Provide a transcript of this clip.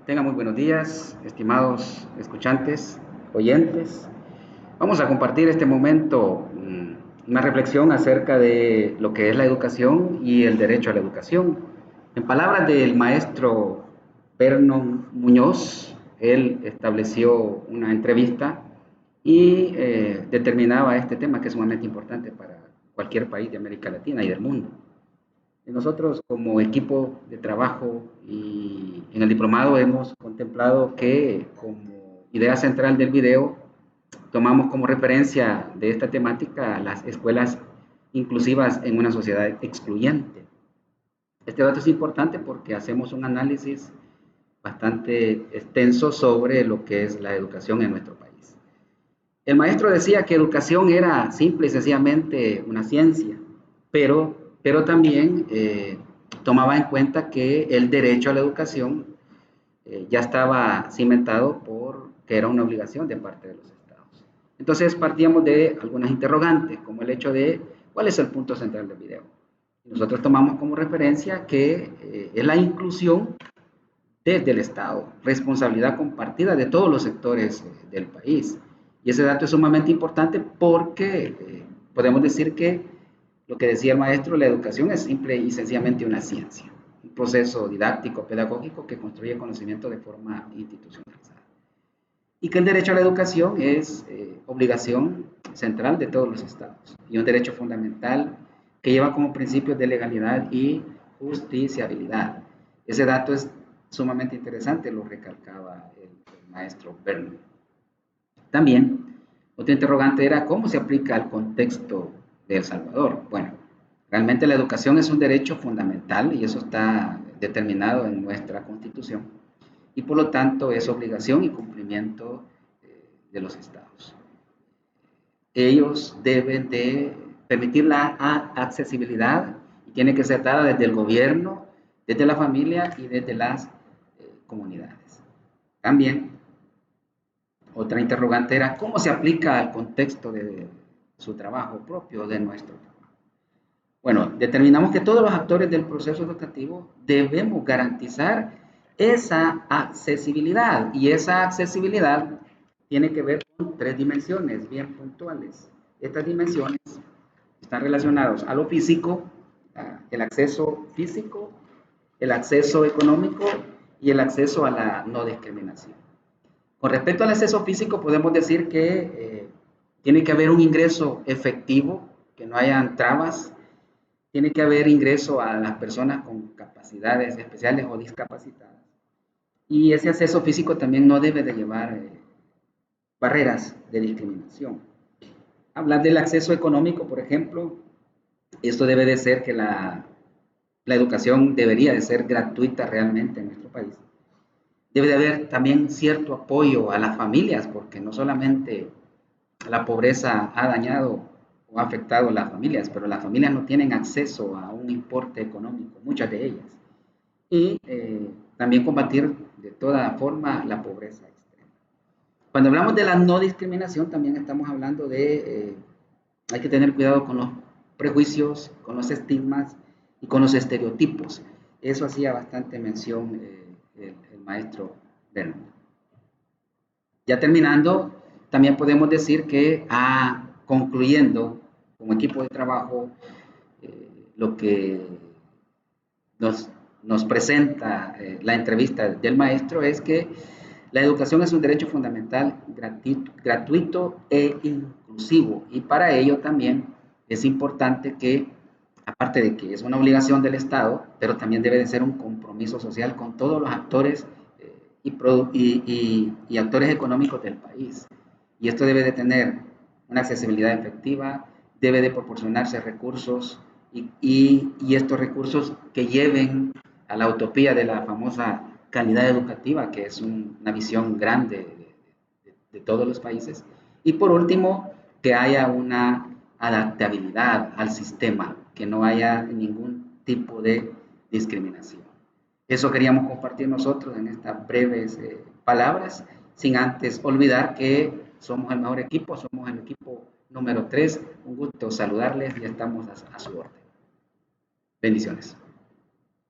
Tengan muy buenos días, estimados escuchantes, oyentes. Vamos a compartir este momento una reflexión acerca de lo que es la educación y el derecho a la educación. En palabras del maestro Vernon Muñoz, él estableció una entrevista y determinaba este tema que es sumamente importante para cualquier país de América Latina y del mundo. Nosotros como equipo de trabajo y en el diplomado hemos contemplado que como idea central del video tomamos como referencia de esta temática las escuelas inclusivas en una sociedad excluyente. Este dato es importante porque hacemos un análisis bastante extenso sobre lo que es la educación en nuestro país. El maestro decía que educación era simple y sencillamente una ciencia, pero también tomaba en cuenta que el derecho a la educación ya estaba cimentado por que era una obligación de parte de los estados. Entonces partíamos de algunas interrogantes, como el hecho de cuál es el punto central del video. Nosotros tomamos como referencia que es la inclusión desde el Estado, responsabilidad compartida de todos los sectores del país. Y ese dato es sumamente importante porque podemos decir que lo que decía el maestro, la educación es simple y sencillamente una ciencia, un proceso didáctico, pedagógico que construye conocimiento de forma institucionalizada. Y que el derecho a la educación es obligación central de todos los estados y un derecho fundamental que lleva como principios de legalidad y justiciabilidad. Ese dato es sumamente interesante, lo recalcaba el maestro Berno. También, otra interrogante era cómo se aplica al contexto de El Salvador. Bueno, realmente la educación es un derecho fundamental y eso está determinado en nuestra Constitución y por lo tanto es obligación y cumplimiento de los estados. Ellos deben de permitir la accesibilidad y tiene que ser dada desde el gobierno, desde la familia y desde las comunidades. También otra interrogante era cómo se aplica al contexto de su trabajo propio, de nuestro trabajo. Bueno, determinamos que todos los actores del proceso educativo debemos garantizar esa accesibilidad y esa accesibilidad tiene que ver con tres dimensiones bien puntuales. Estas dimensiones están relacionadas a lo físico, el acceso físico, el acceso económico y el acceso a la no discriminación. Con respecto al acceso físico, podemos decir que tiene que haber un ingreso efectivo, que no hayan trabas, tiene que haber ingreso a las personas con capacidades especiales o discapacitadas. Y ese acceso físico también no debe de llevar barreras de discriminación. Hablar del acceso económico, por ejemplo, esto debe de ser que la educación debería de ser gratuita realmente en nuestro país. Debe de haber también cierto apoyo a las familias, porque no solamente la pobreza ha dañado o ha afectado a las familias, pero las familias no tienen acceso a un importe económico, muchas de ellas. Y también combatir de toda forma la pobreza extrema. Cuando hablamos de la no discriminación, también estamos hablando de, hay que tener cuidado con los prejuicios, con los estigmas y con los estereotipos. Eso hacía bastante mención el maestro Berman. Ya terminando, también podemos decir que concluyendo como equipo de trabajo lo que nos presenta la entrevista del maestro es que la educación es un derecho fundamental, gratuito e inclusivo y para ello también es importante que, aparte de que es una obligación del Estado, pero también debe de ser un compromiso social con todos los actores y actores económicos del país. Y esto debe de tener una accesibilidad efectiva, debe de proporcionarse recursos y estos recursos que lleven a la utopía de la famosa calidad educativa, que es una visión grande de todos los países. Y por último, que haya una adaptabilidad al sistema, que no haya ningún tipo de discriminación. Eso queríamos compartir nosotros en estas breves palabras, sin antes olvidar que somos el mejor equipo, somos el equipo número 3. Un gusto saludarles y estamos a su orden. Bendiciones.